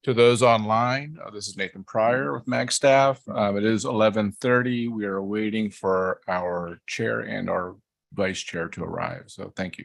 To those online, this is Nathan Pryor with MAG staff. It is 11:30. We are waiting for our chair and our vice chair to arrive. So thank you.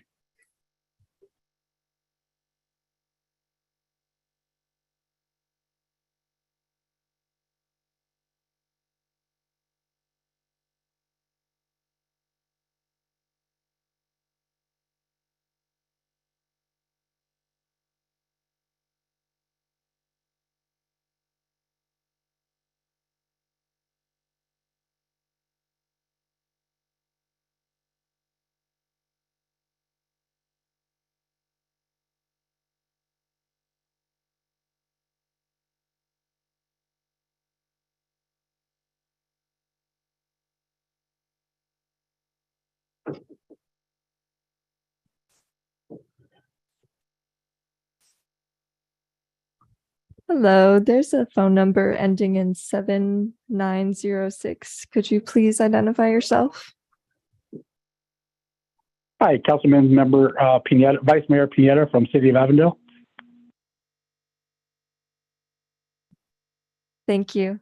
Hello, there's a phone number ending in 7906. Could you please identify yourself? Hi, Councilman Member Pineda, Vice Mayor Pineda from City of Avondale. Thank you.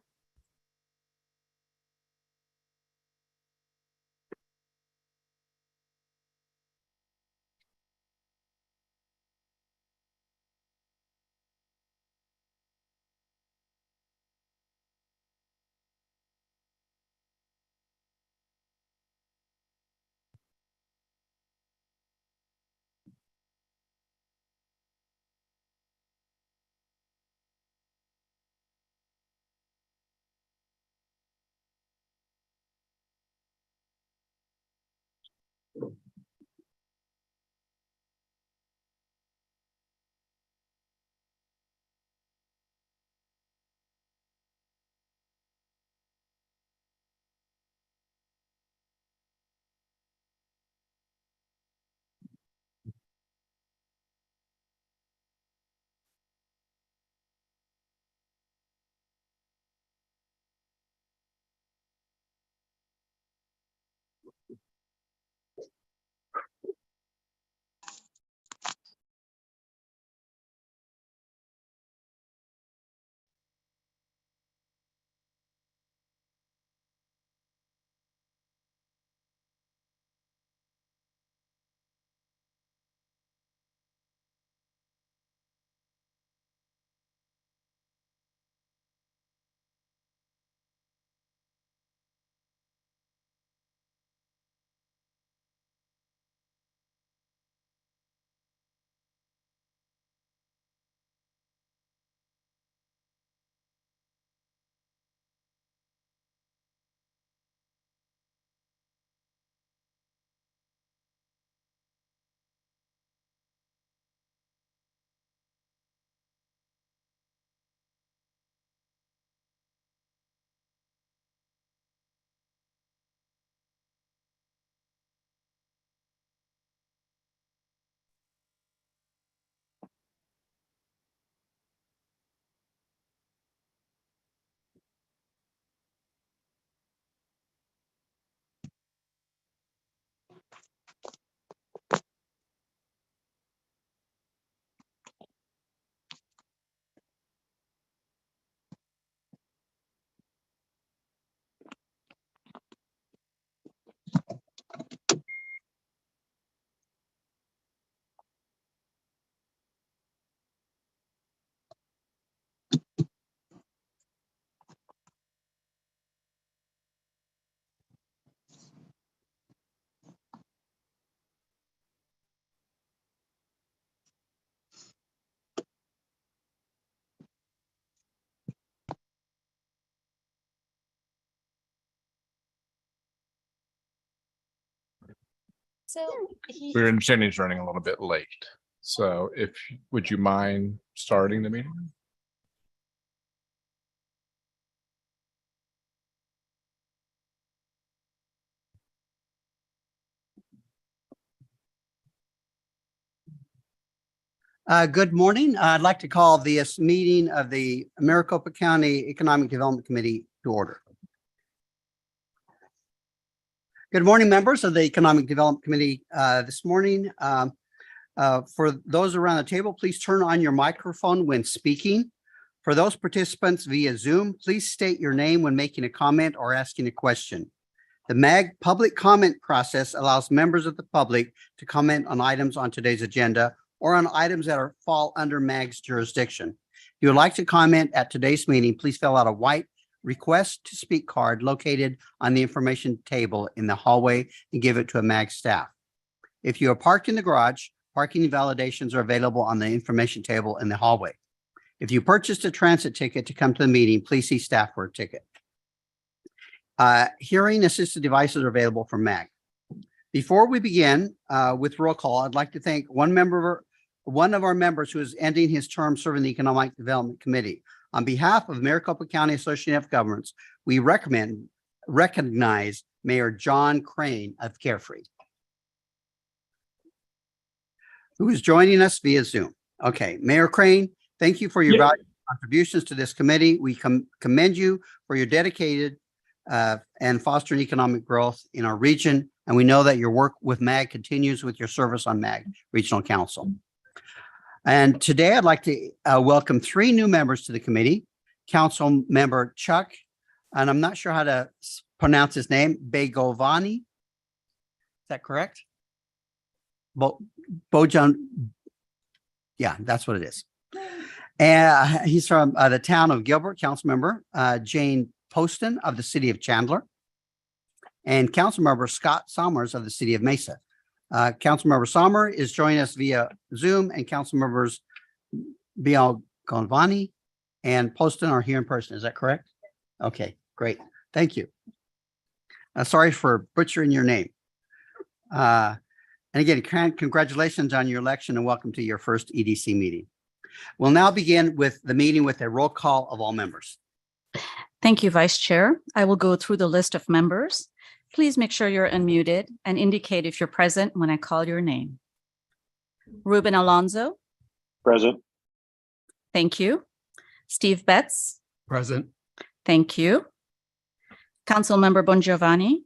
So We're understanding it's running a little bit late. So would you mind starting the meeting? Good morning. I'd like to call this meeting of the Maricopa County Economic Development Committee to order. Good morning, members of the Economic Development Committee. This morning, for those around the table, please turn on your microphone when speaking. For those participants via Zoom, please state your name when making a comment or asking a question. The MAG public comment process allows members of the public to comment on items on today's agenda or on items that fall under MAG's jurisdiction. If you would like to comment at today's meeting, please fill out a white request to speak card located on the information table in the hallway and give it to a MAG staff. If you are parked in the garage, parking validations are available on the information table in the hallway. If you purchased a transit ticket to come to the meeting, please see staff for a ticket. Hearing assisted devices are available from MAG. Before we begin with roll call, I'd like to thank one of our members who is ending his term serving the Economic Development Committee. On behalf of Maricopa County Association of Governments, we recognize Mayor John Crane of Carefree, who is joining us via Zoom. Okay, Mayor Crane, thank you for your valuable contributions to this committee. We commend you for your dedicated and fostering economic growth in our region. And we know that your work with MAG continues with your service on MAG Regional Council. And today I'd like to welcome 3 new members to the committee. Council member Chuck, and I'm not sure how to pronounce his name, Begovani. Is that correct? Bojan. Yeah, that's what it is. And he's from the town of Gilbert. Council member Jane Poston of the city of Chandler, and council member Scott Somers of the city of Mesa. Council member Sommer is joining us via Zoom, and council members Bial Gonvani and Poston are here in person. Is that correct? Okay, great. Thank you. Sorry for butchering your name. And again, congratulations on your election and welcome to your first EDC meeting. We'll now begin with the meeting with a roll call of all members. Thank you, Vice Chair. I will go through the list of members. Please make sure you're unmuted and indicate if you're present when I call your name. Ruben Alonso. Present. Thank you. Steve Betts. Present. Thank you. Councilmember Bongiovanni.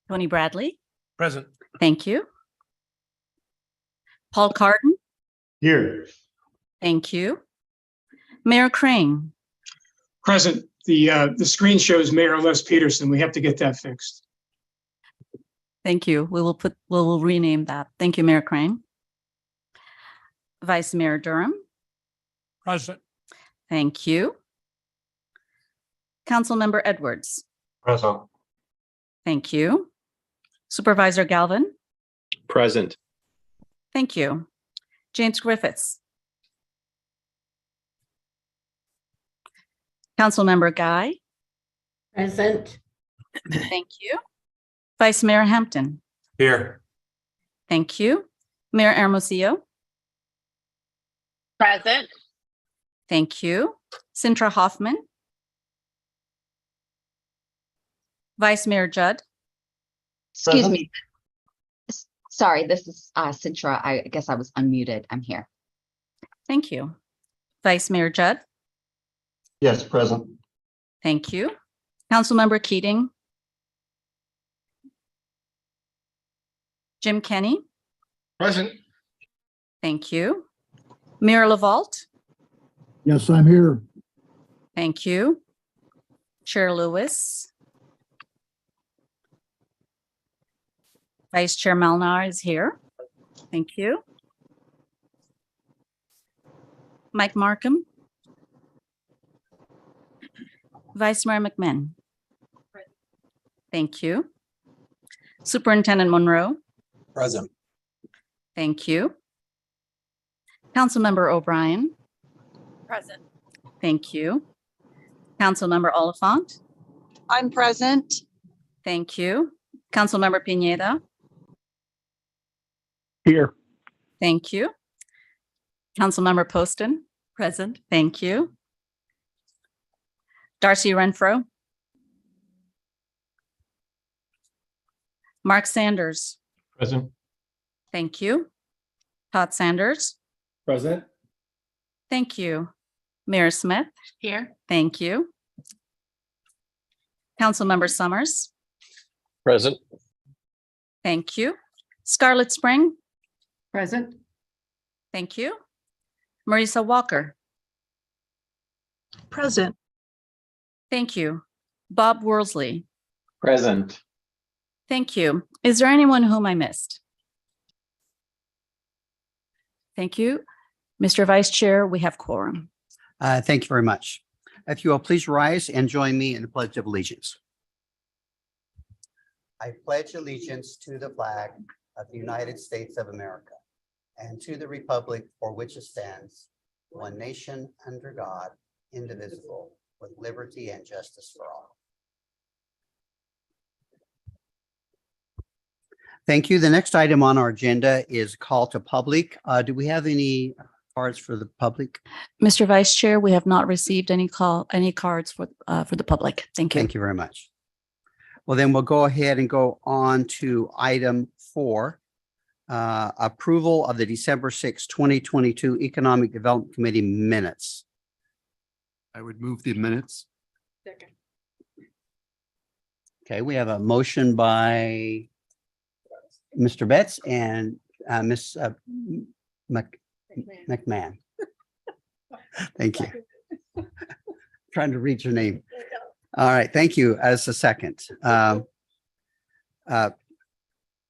Tony Bradley. Present. Thank you. Paul Carden. Here. Thank you. Mayor Crane. Present. The screen shows Mayor Les Peterson. We have to get that fixed. Thank you. We will rename that. Thank you, Mayor Crane. Vice Mayor Durham. Present. Thank you. Councilmember Edwards. Present. Thank you. Supervisor Galvin. Present. Thank you. James Griffiths. Councilmember Guy. Present. Thank you. Vice Mayor Hampton. Here. Thank you. Mayor Hermosillo. Present. Thank you. Sintra Hoffman. Vice Mayor Judd. Excuse me. Sorry, this is Sintra. I guess I was unmuted. I'm here. Thank you. Vice Mayor Judd. Yes, present. Thank you. Councilmember Keating. Jim Kenny. Present. Thank you. Mayor LaVault. Yes, I'm here. Thank you. Chair Lewis. Vice Chair Malnar is here. Thank you. Mike Markham. Vice Mayor McMahon. Thank you. Superintendent Monroe. Present. Thank you. Councilmember O'Brien. Present. Thank you. Councilmember Oliphant. I'm present. Thank you. Councilmember Pineda. Here. Thank you. Councilmember Poston. Present. Thank you. Darcy Renfro. Mark Sanders. Present. Thank you. Todd Sanders. Present. Thank you. Mayor Smith. Here. Thank you. Councilmember Summers. Present. Thank you. Scarlet Spring. Present. Thank you. Marisa Walker. Present. Thank you. Bob Worsley. Present. Thank you. Is there anyone whom I missed? Thank you. Mr. Vice Chair, we have quorum. Thank you very much. If you will please rise and join me in the Pledge of Allegiance. I pledge allegiance to the flag of the United States of America and to the republic for which it stands, one nation under God, indivisible, with liberty and justice for all. Thank you. The next item on our agenda is call to public. Do we have any cards for the public? Mr. Vice Chair, we have not received any cards for the public. Thank you. Thank you very much. Well, then we'll go ahead and go on to item 4, approval of the December 6, 2022 Economic Development Committee minutes. I would move the minutes. Okay, we have a motion by Mr. Betts and Ms. McMahon. Thank you. Trying to read your name. All right, thank you. As a second.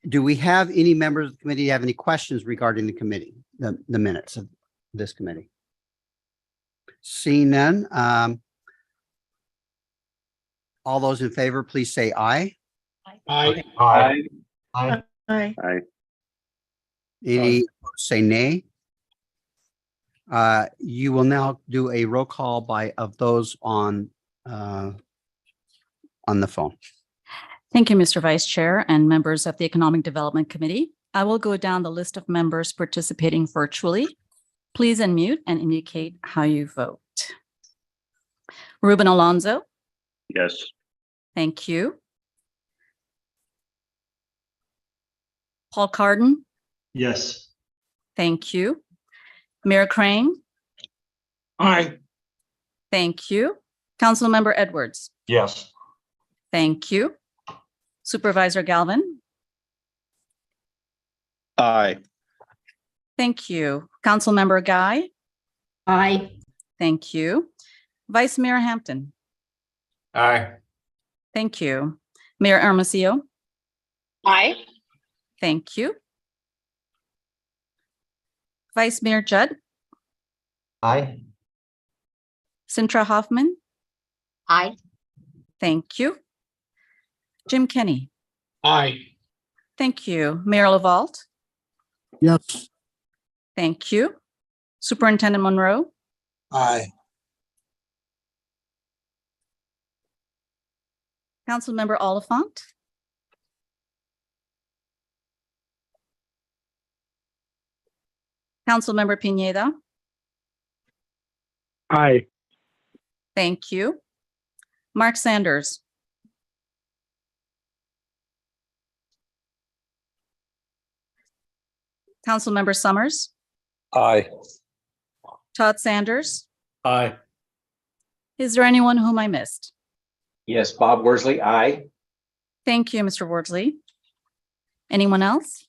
Do we have any members of the committee have any questions regarding the committee, the minutes of this committee? Seeing none. All those in favor, please say aye. Aye. Aye. Aye. Any opposed, say nay. You will now do a roll call of those on the phone. Thank you, Mr. Vice Chair and members of the Economic Development Committee. I will go down the list of members participating virtually. Please unmute and indicate how you vote. Ruben Alonso. Yes. Thank you. Paul Carden. Yes. Thank you. Mayor Crane. Aye. Thank you. Councilmember Edwards. Yes. Thank you. Supervisor Galvin. Aye. Thank you. Councilmember Guy. Aye. Thank you. Vice Mayor Hampton. Aye. Thank you. Mayor Hermosillo. Aye. Thank you. Vice Mayor Judd. Aye. Sintra Hoffman. Aye. Thank you. Jim Kenny. Aye. Thank you. Mayor LaVault. Yes. Thank you. Superintendent Monroe. Aye. Councilmember Oliphant. Councilmember Pineda. Aye. Thank you. Mark Sanders. Councilmember Summers. Aye. Todd Sanders. Aye. Is there anyone whom I missed? Yes, Bob Worsley, aye. Thank you, Mr. Wardsley. Anyone else?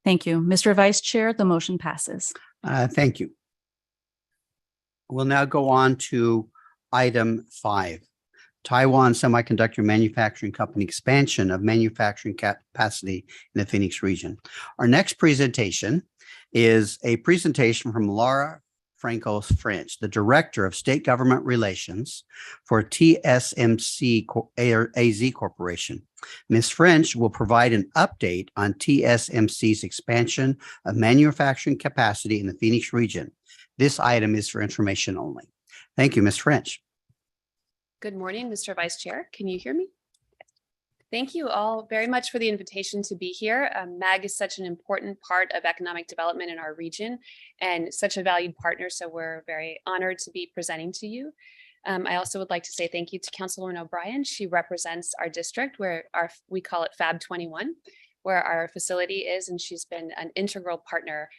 Thank you. Mr. Vice Chair, the motion passes. Thank you. We'll now go on to item 5. Taiwan Semiconductor Manufacturing Company expansion of manufacturing capacity in the Phoenix region. Our next presentation is a presentation from Laura Franco French, the Director of State Government Relations for TSMC AZ Corporation. Ms. French will provide an update on TSMC's expansion of manufacturing capacity in the Phoenix region. This item is for information only. Thank you, Ms. French. Good morning, Mr. Vice Chair. Can you hear me? Thank you all very much for the invitation to be here. MAG is such an important part of economic development in our region and such a valued partner, so we're very honored to be presenting to you. I also would like to say thank you to Councilwoman O'Brien. She represents our district where we call it Fab 21, where our facility is, and she's been an integral partner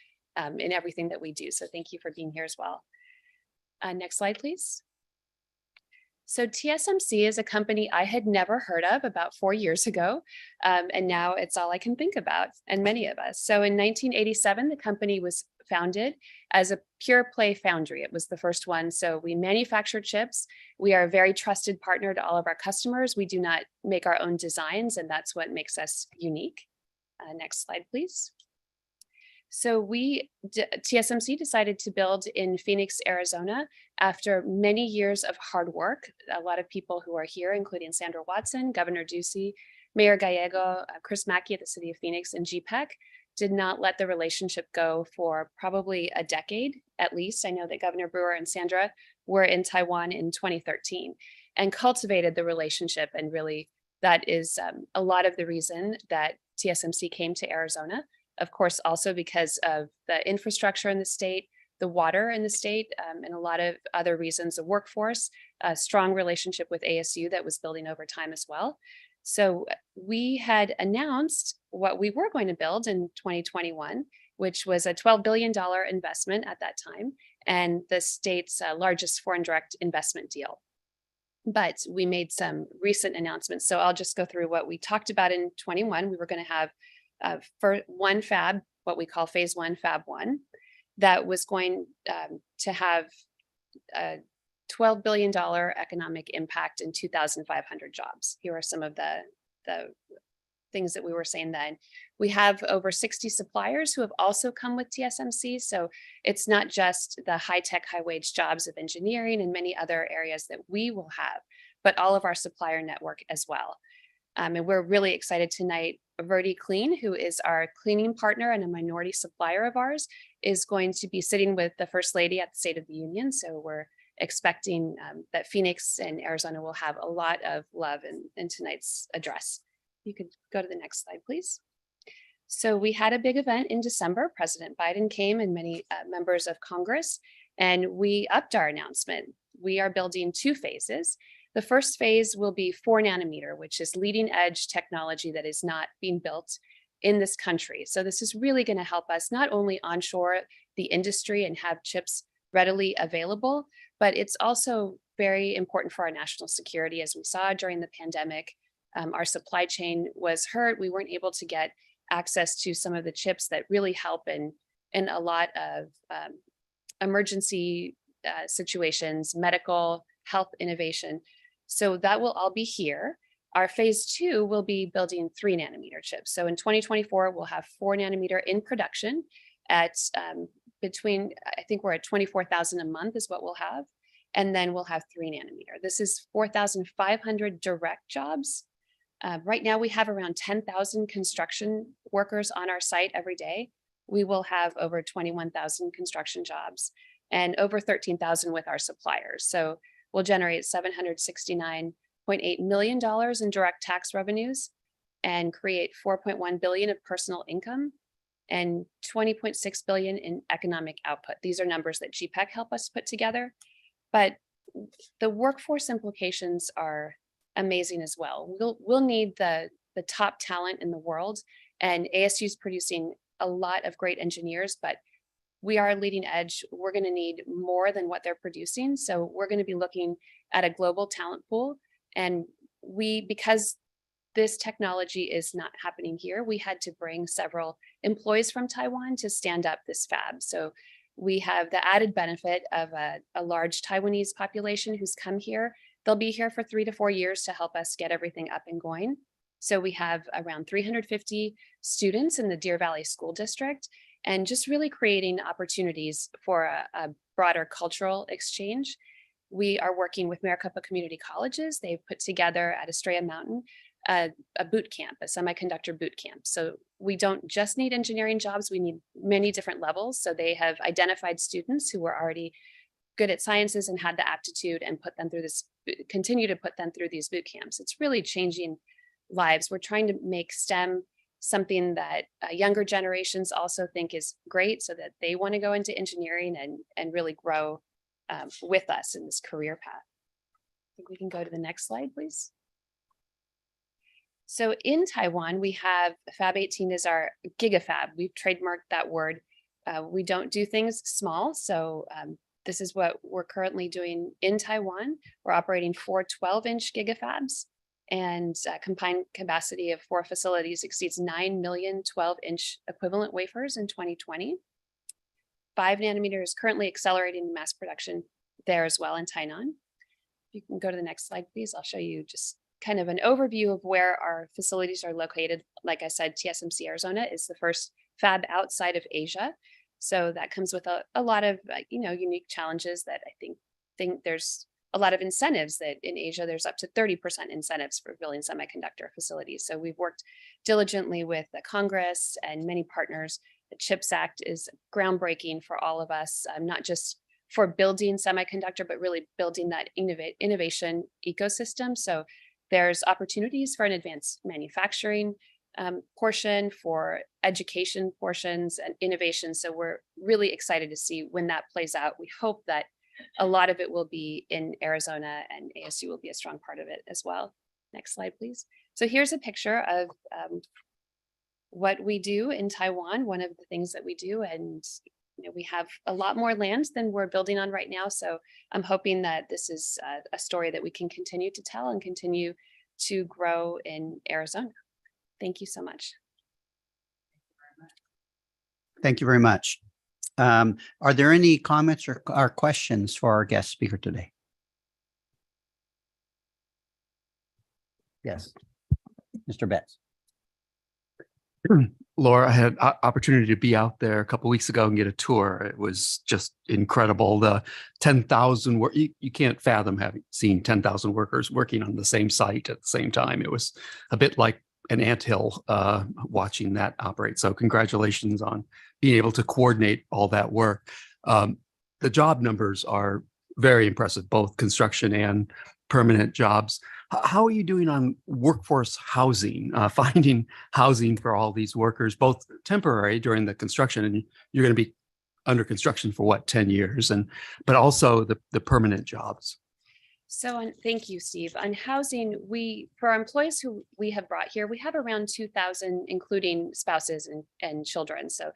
in everything that we do. So thank you for being here as well. Next slide, please. So TSMC is a company I had never heard of about 4 years ago, and now it's all I can think about, and many of us. So in 1987, the company was founded as a pure play foundry. It was the first one. So we manufacture chips. We are a very trusted partner to all of our customers. We do not make our own designs, and that's what makes us unique. Next slide, please. So TSMC decided to build in Phoenix, Arizona, after many years of hard work. A lot of people who are here, including Sandra Watson, Governor Ducey, Mayor Gallego, Chris Mackey at the City of Phoenix, and GPEC, did not let the relationship go for probably a decade at least. I know that Governor Brewer and Sandra were in Taiwan in 2013 and cultivated the relationship. And really, that is a lot of the reason that TSMC came to Arizona. Of course, also because of the infrastructure in the state, the water in the state, and a lot of other reasons, the workforce, a strong relationship with ASU that was building over time as well. So we had announced what we were going to build in 2021, which was a $12 billion investment at that time, and the state's largest foreign direct investment deal. But we made some recent announcements. So I'll just go through what we talked about in 21. We were going to have for one fab, what we call phase one, fab one, that was going to have a $12 billion economic impact and 2,500 jobs. Here are some of the things that we were saying then. We have over 60 suppliers who have also come with TSMC. So it's not just the high-tech, high-wage jobs of engineering and many other areas that we will have, but all of our supplier network as well. And we're really excited tonight. Verdi Clean, who is our cleaning partner and a minority supplier of ours, is going to be sitting with the First Lady at the State of the Union. So we're expecting that Phoenix and Arizona will have a lot of love in tonight's address. You could go to the next slide, please. So we had a big event in December. President Biden came and many members of Congress, and we upped our announcement. We are building 2 phases. The first phase will be 4 nanometer, which is leading edge technology that is not being built in this country. So this is really going to help us not only onshore the industry and have chips readily available, but it's also very important for our national security. As we saw during the pandemic, our supply chain was hurt. We weren't able to get access to some of the chips that really help in a lot of emergency situations, medical, health innovation. So that will all be here. Our phase 2 will be building 3 nanometer chips. So in 2024, we'll have 4 nanometer in production at between, I think we're at 24,000 a month is what we'll have. And then we'll have 3 nanometer. This is 4,500 direct jobs. Right now we have around 10,000 construction workers on our site every day. We will have over 21,000 construction jobs and over 13,000 with our suppliers. So we'll generate $769.8 million in direct tax revenues and create $4.1 billion of personal income and $20.6 billion in economic output. These are numbers that GPEC help us put together, but the workforce implications are amazing as well. We'll need the top talent in the world, and ASU is producing a lot of great engineers, but we are leading edge. We're going to need more than what they're producing. So we're going to be looking at a global talent pool. And because this technology is not happening here, we had to bring several employees from Taiwan to stand up this fab. So we have the added benefit of a large Taiwanese population who's come here. They'll be here for 3 to 4 years to help us get everything up and going. So we have around 350 students in the Deer Valley School District, and just really creating opportunities for a broader cultural exchange. We are working with Maricopa Community Colleges. They've put together at Estrella Mountain a boot camp, a semiconductor boot camp. So we don't just need engineering jobs, we need many different levels. So they have identified students who were already good at sciences and had the aptitude and continue to put them through these boot camps. It's really changing lives. We're trying to make STEM something that younger generations also think is great so that they want to go into engineering and really grow with us in this career path. I think we can go to the next slide, please. So in Taiwan, we have Fab 18 is our gigafab. We've trademarked that word. We don't do things small. So This is what we're currently doing in Taiwan. We're operating 4 12-inch gigafabs, and combined capacity of 4 facilities exceeds 9 million 12-inch equivalent wafers in 2020. 5 nanometer is currently accelerating mass production there as well in Tainan. You can go to the next slide, please. I'll show you just kind of an overview of where our facilities are located. Like I said, TSMC Arizona is the first fab outside of Asia. So that comes with a lot of unique challenges that I think there's a lot of incentives that in Asia, there's up to 30% incentives for building semiconductor facilities. So we've worked diligently with the Congress and many partners. The CHIPS Act is groundbreaking for all of us, not just for building semiconductor, but really building that innovation ecosystem. So there's opportunities for an advanced manufacturing portion, for education portions and innovation. So we're really excited to see when that plays out. We hope that a lot of it will be in Arizona, and ASU will be a strong part of it as well. Next slide, please. So here's a picture of what we do in Taiwan, one of the things that we do. And we have a lot more land than we're building on right now. So I'm hoping that this is a story that we can continue to tell and continue to grow in Arizona. Thank you so much. Thank you very much. Are there any comments or questions for our guest speaker today? Yes, Mr. Betts. Laura, I had opportunity to be out there a couple of weeks ago and get a tour. It was just incredible. The 10,000 you can't fathom having seen 10,000 workers working on the same site at the same time. It was a bit like an anthill watching that operate. So congratulations on being able to coordinate all that work. The job numbers are very impressive, both construction and permanent jobs. How are you doing on workforce housing, finding housing for all these workers, both temporary during the construction, and you're going to be under construction for what, 10 years, but also the permanent jobs? So thank you, Steve. On housing, for our employees who we have brought here, we have around 2,000, including spouses and children. So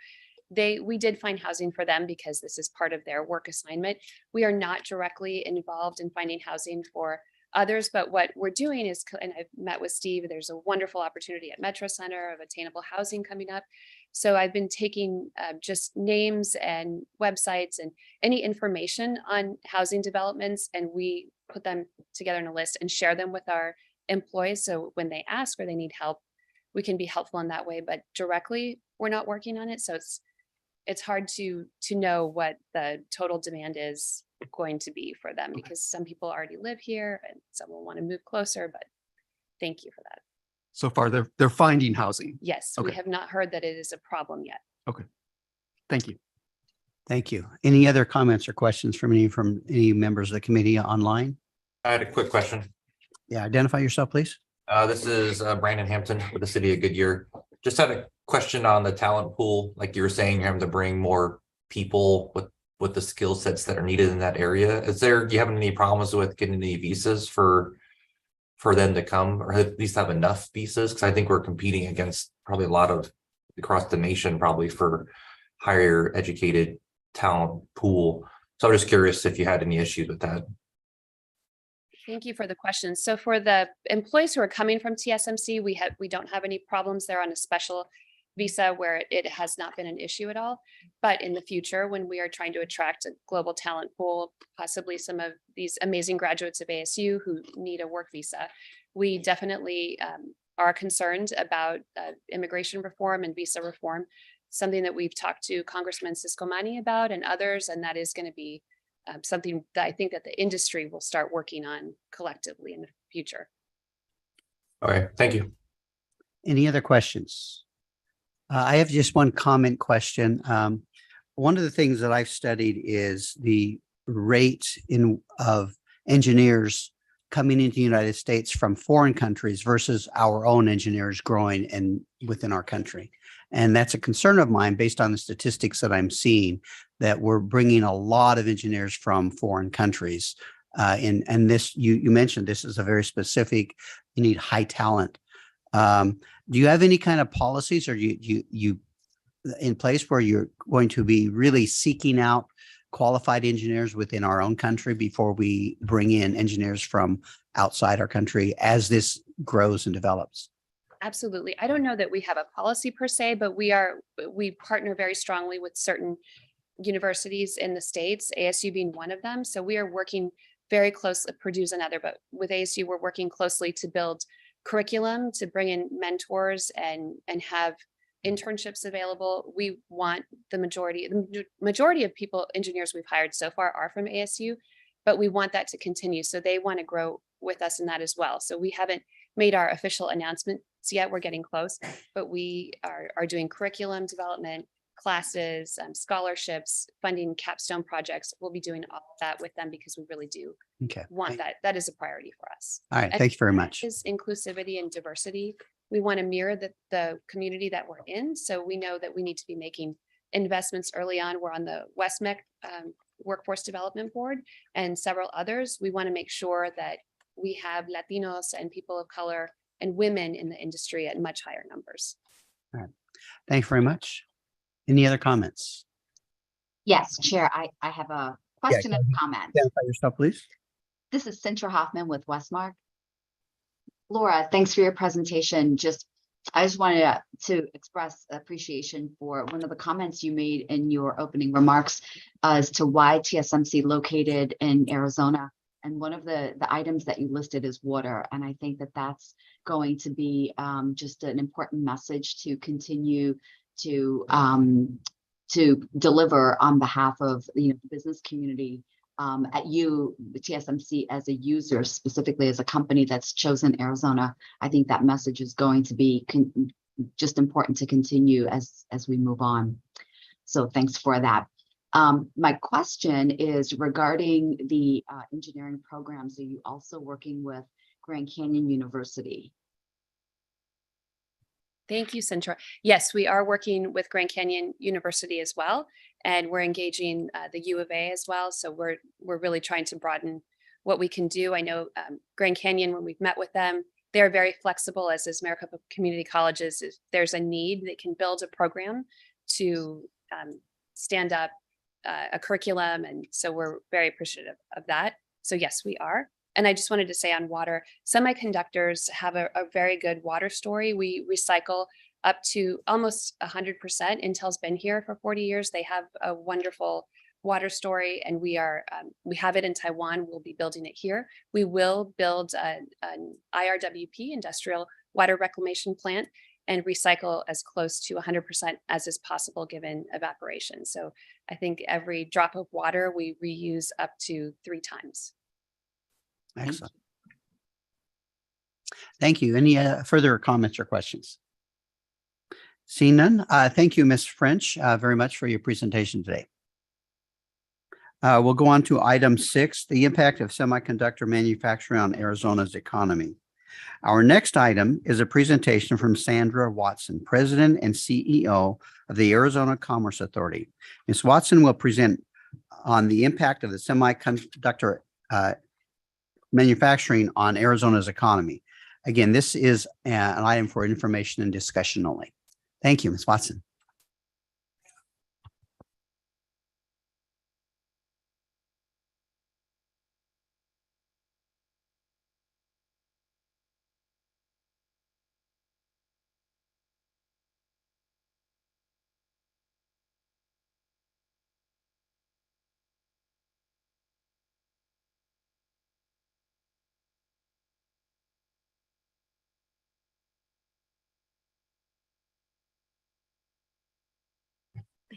we did find housing for them because this is part of their work assignment. We are not directly involved in finding housing for others, but what we're doing is, and I've met with Steve, there's a wonderful opportunity at Metro Center of attainable housing coming up. So I've been taking just names and websites and any information on housing developments, and we put them together in a list and share them with our employees. So when they ask or they need help, we can be helpful in that way, but directly we're not working on it. So it's hard to know what the total demand is going to be for them, because some people already live here and some will want to move closer, but thank you for that. So far, they're finding housing. Yes, Okay. We have not heard that it is a problem yet. Okay. Thank you. Thank you. Any other comments or questions from any members of the committee online? I had a quick question. Yeah, identify yourself, please. This is Brandon Hampton with the city of Goodyear. Just had a question on the talent pool. Like you were saying, you're having to bring more people with the skill sets that are needed in that area. Do you have any problems with getting any visas for them to come, or at least have enough visas? Because I think we're competing against probably a lot of across the nation, probably for higher educated talent pool. So I'm just curious if you had any issues with that. Thank you for the question. So for the employees who are coming from TSMC, we don't have any problems. They're on a special visa where it has not been an issue at all. But in the future, when we are trying to attract a global talent pool, possibly some of these amazing graduates of ASU who need a work visa, we definitely are concerned about immigration reform and visa reform, something that we've talked to Congressman Siscomani about and others, and that is going to be something that I think that the industry will start working on collectively in the future. Okay, thank you. Any other questions? I have just one comment question. One of the things that I've studied is the rate of engineers coming into the United States from foreign countries versus our own engineers growing within our country. And that's a concern of mine based on the statistics that I'm seeing, that we're bringing a lot of engineers from foreign countries. And this, you mentioned this is a very specific, you need high talent. Do you have any kind of policies, or you in place where you're going to be really seeking out qualified engineers within our own country before we bring in engineers from outside our country as this grows and develops? Absolutely. I don't know that we have a policy per se, but we partner very strongly with certain universities in the States, ASU being one of them. So we are working very closely, Purdue's another, but with ASU, we're working closely to build curriculum, to bring in mentors and have internships available. We want the majority of people, engineers we've hired so far are from ASU, but we want that to continue. So they want to grow with us in that as well. So we haven't made our official announcements yet. We're getting close, but we are doing curriculum development, classes, scholarships, funding capstone projects. We'll be doing all of that with them because we really do want that. That is a priority for us. All right. Thank you very much. Is inclusivity and diversity. We want to mirror the community that we're in. So we know that we need to be making investments early on. We're on the Westmec Workforce Development Board and several others. We want to make sure that we have Latinos and people of color and women in the industry at much higher numbers. All right. Thank you very much. Any other comments? Yes, Chair, I have a question and comment. Identify yourself, please. This is Cintra Hoffman with Westmark. Laura, thanks for your presentation. I just wanted to express appreciation for one of the comments you made in your opening remarks as to why TSMC located in Arizona. And one of the items that you listed is water. And I think that that's going to be just an important message to continue to deliver on behalf of the business community at the TSMC as a user, specifically as a company that's chosen Arizona. I think that message is going to be just important to continue as we move on. So thanks for that. My question is regarding the engineering programs. Are you also working with Grand Canyon University? Thank you, Cintra. Yes, we are working with Grand Canyon University as well, and we're engaging the U of A as well. So we're really trying to broaden what we can do. I know Grand Canyon, when we've met with them, they're very flexible, as is Maricopa Community Colleges. If there's a need, they can build a program to stand up a curriculum, and so we're very appreciative of that. So yes, we are. And I just wanted to say on water, semiconductors have a very good water story. We recycle up to almost 100%. Intel's been here for 40 years. They have a wonderful water story, and we have it in Taiwan. We'll be building it here. We will build an IRWP, industrial water reclamation plant, and recycle as close to 100% as is possible given evaporation. So I think every drop of water we reuse up to 3 times. Excellent. Thank you. Any further comments or questions? Seeing none, thank you, Ms. French, very much for your presentation today. We'll go on to item 6, the impact of semiconductor manufacturing on Arizona's economy. Our next item is a presentation from Sandra Watson, President and CEO of the Arizona Commerce Authority. Ms. Watson will present on the impact of the semiconductor manufacturing on Arizona's economy. Again, this is an item for information and discussion only. Thank you, Ms. Watson.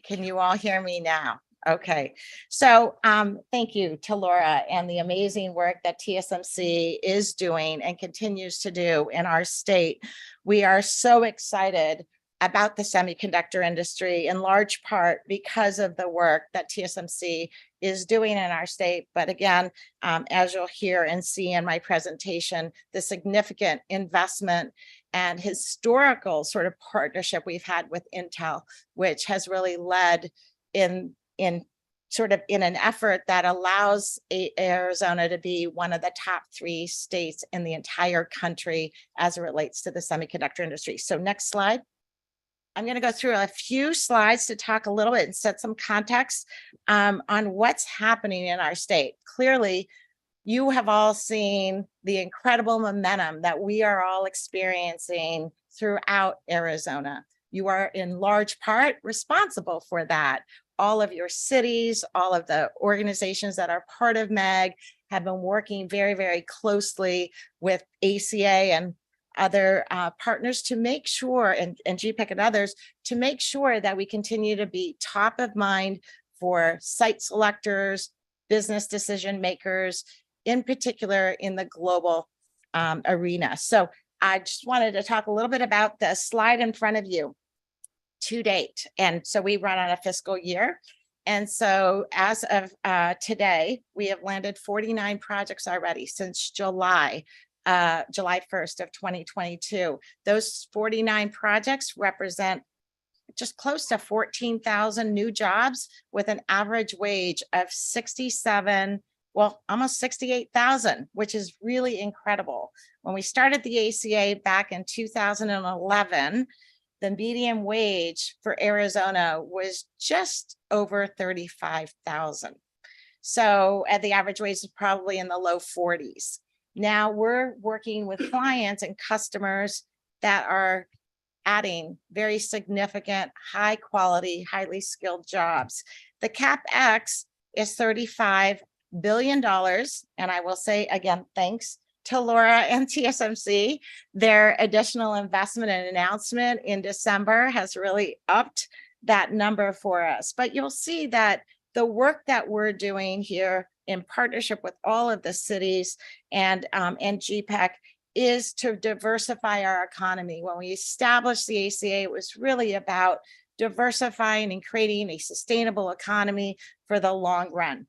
Can you all hear me now? Okay, so thank you to Laura and the amazing work that TSMC is doing and continues to do in our state. We are so excited about the semiconductor industry in large part because of the work that TSMC is doing in our state. But again, as you'll hear and see in my presentation, the significant investment and historical sort of partnership we've had with Intel, which has really led in an effort that allows Arizona to be one of the top 3 states in the entire country as it relates to the semiconductor industry. So next slide. I'm going to go through a few slides to talk a little bit and set some context on what's happening in our state. Clearly, you have all seen the incredible momentum that we are all experiencing throughout Arizona. You are in large part responsible for that. All of your cities, all of the organizations that are part of MAG have been working very, very closely with ACA and other partners to make sure, and GPEC and others, to make sure that we continue to be top of mind for site selectors, business decision makers, in particular in the global arena. So I just wanted to talk a little bit about the slide in front of you to date. And so we run on a fiscal year. And so as of today, we have landed 49 projects already since July 1st of 2022. Those 49 projects represent just close to 14,000 new jobs with an average wage of almost 68,000, which is really incredible. When we started the ACA back in 2011, the median wage for Arizona was just over 35,000. So at the average wage is probably in the low 40s. Now we're working with clients and customers that are adding very significant, high quality, highly skilled jobs. The CapEx is $35 billion. And I will say again, thanks to Laura and TSMC. Their additional investment and announcement in December has really upped that number for us. But you'll see that the work that we're doing here in partnership with all of the cities and GPEC is to diversify our economy. When we established the ACA, it was really about diversifying and creating a sustainable economy for the long run.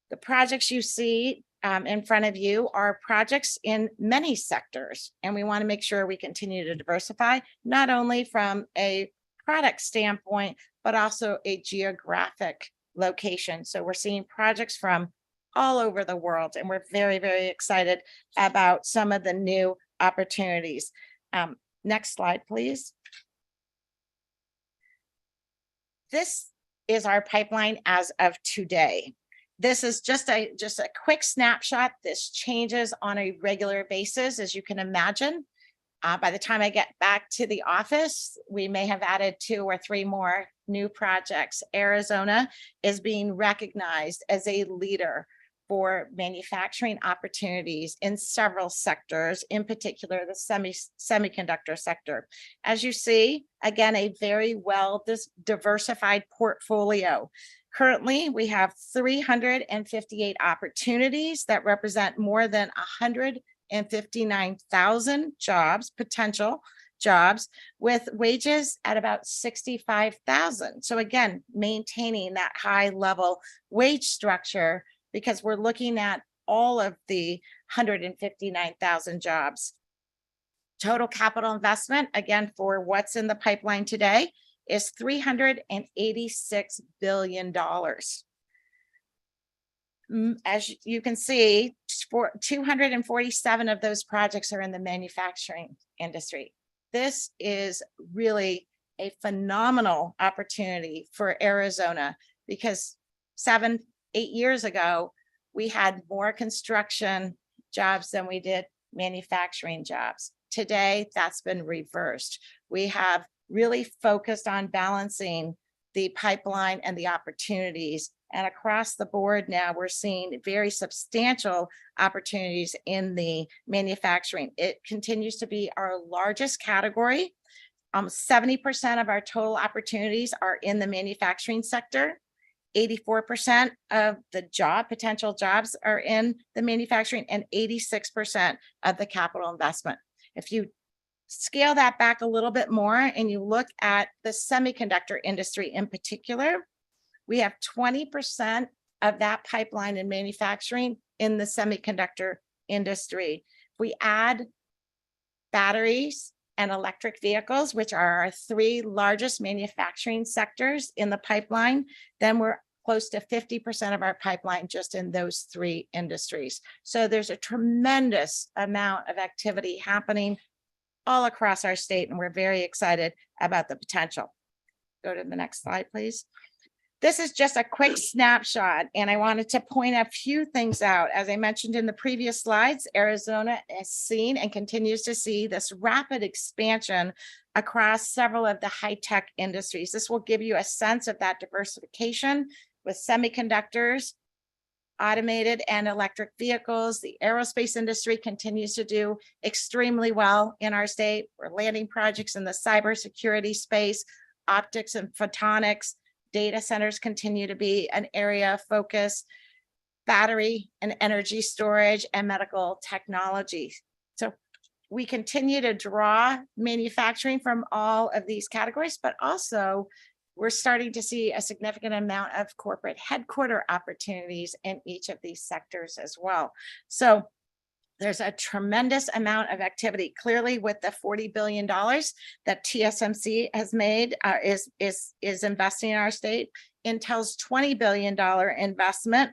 The projects you see in front of you are projects in many sectors, and we want to make sure we continue to diversify, not only from a product standpoint, but also a geographic location. So we're seeing projects from all over the world, and we're very, very excited about some of the new opportunities. Next slide, please. This is our pipeline as of today. This is just a quick snapshot. This changes on a regular basis, as you can imagine. By the time I get back to the office, we may have added 2 or 3 more new projects. Arizona is being recognized as a leader for manufacturing opportunities in several sectors, in particular the semiconductor sector. As you see, again, a very well diversified portfolio. Currently, we have 358 opportunities that represent more than 159,000 jobs, potential jobs, with wages at about 65,000. So again, maintaining that high level wage structure, because we're looking at all of the 159,000 jobs. Total capital investment, again, for what's in the pipeline today, is $386 billion. As you can see, 247 of those projects are in the manufacturing industry. This is really a phenomenal opportunity for Arizona, because 7-8 years ago, we had more construction jobs than we did manufacturing jobs. Today, that's been reversed. We have really focused on balancing the pipeline and the opportunities. And across the board now, we're seeing very substantial opportunities in the manufacturing. It continues to be our largest category. 70% of our total opportunities are in the manufacturing sector. 84% of the potential jobs are in the manufacturing, and 86% of the capital investment. If you scale that back a little bit more and you look at the semiconductor industry in particular, we have 20% of that pipeline in manufacturing in the semiconductor industry. If we add batteries and electric vehicles, which are our 3 largest manufacturing sectors in the pipeline, then we're close to 50% of our pipeline just in those 3 industries. So there's a tremendous amount of activity happening all across our state, and we're very excited about the potential. Go to the next slide, please. This is just a quick snapshot, and I wanted to point a few things out. As I mentioned in the previous slides, Arizona has seen and continues to see this rapid expansion across several of the high-tech industries. This will give you a sense of that diversification with semiconductors, automated and electric vehicles. The aerospace industry continues to do extremely well in our state. We're landing projects in the cybersecurity space, optics and photonics. Data centers continue to be an area of focus, battery and energy storage, and medical technology. So we continue to draw manufacturing from all of these categories, but also we're starting to see a significant amount of corporate headquarter opportunities in each of these sectors as well. So there's a tremendous amount of activity. Clearly, with the $40 billion that TSMC has made, is investing in our state. Intel's $20 billion investment.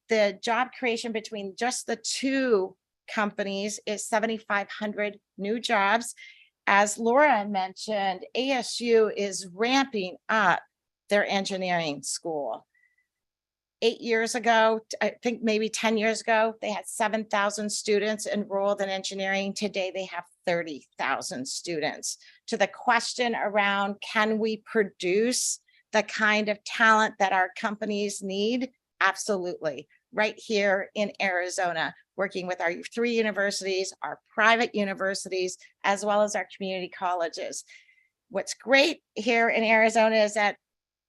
The job creation between just the two companies is 7,500 new jobs. As Laura mentioned, ASU is ramping up their engineering school. 8 years ago, I think maybe 10 years ago, they had 7,000 students enrolled in engineering. Today, they have 30,000 students. To the question around, can we produce the kind of talent that our companies need? Absolutely. Right here in Arizona, working with our 3 universities, our private universities, as well as our community colleges. What's great here in Arizona is that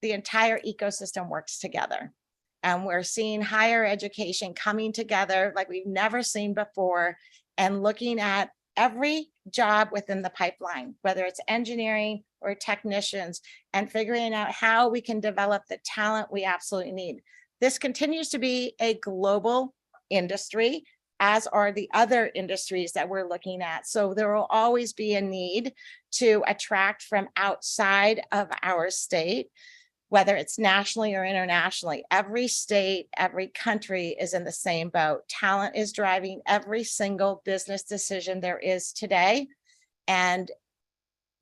the entire ecosystem works together. And we're seeing higher education coming together like we've never seen before, and looking at every job within the pipeline, whether it's engineering or technicians, and figuring out how we can develop the talent we absolutely need. This continues to be a global industry, as are the other industries that we're looking at. So there will always be a need to attract from outside of our state, whether it's nationally or internationally. Every state, every country is in the same boat. Talent is driving every single business decision there is today. And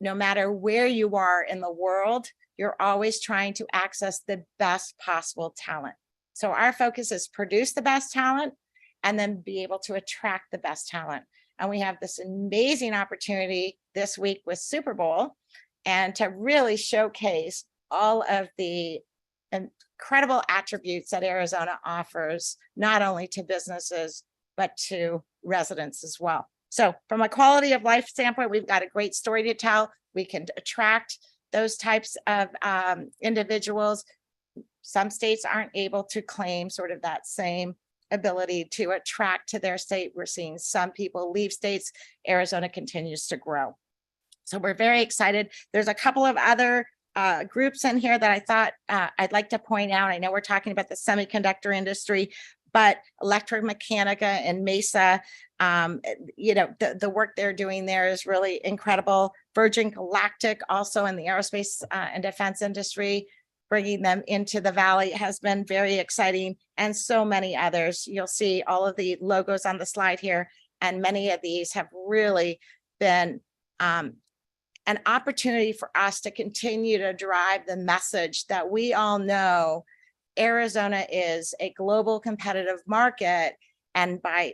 no matter where you are in the world, you're always trying to access the best possible talent. So our focus is produce the best talent and then be able to attract the best talent. And we have this amazing opportunity this week with Super Bowl, and to really showcase all of the incredible attributes that Arizona offers, not only to businesses, but to residents as well. So from a quality of life standpoint, we've got a great story to tell. We can attract those types of individuals. Some states aren't able to claim sort of that same ability to attract to their state. We're seeing some people leave states. Arizona continues to grow. So we're very excited. There's a couple of other groups in here that I thought I'd like to point out. I know we're talking about the semiconductor industry, but Electromechanica and Mesa, the work they're doing there is really incredible. Virgin Galactic, also in the aerospace and defense industry, bringing them into the Valley has been very exciting, and so many others. You'll see all of the logos on the slide here, and many of these have really been an opportunity for us to continue to drive the message that we all know Arizona is a global competitive market. And by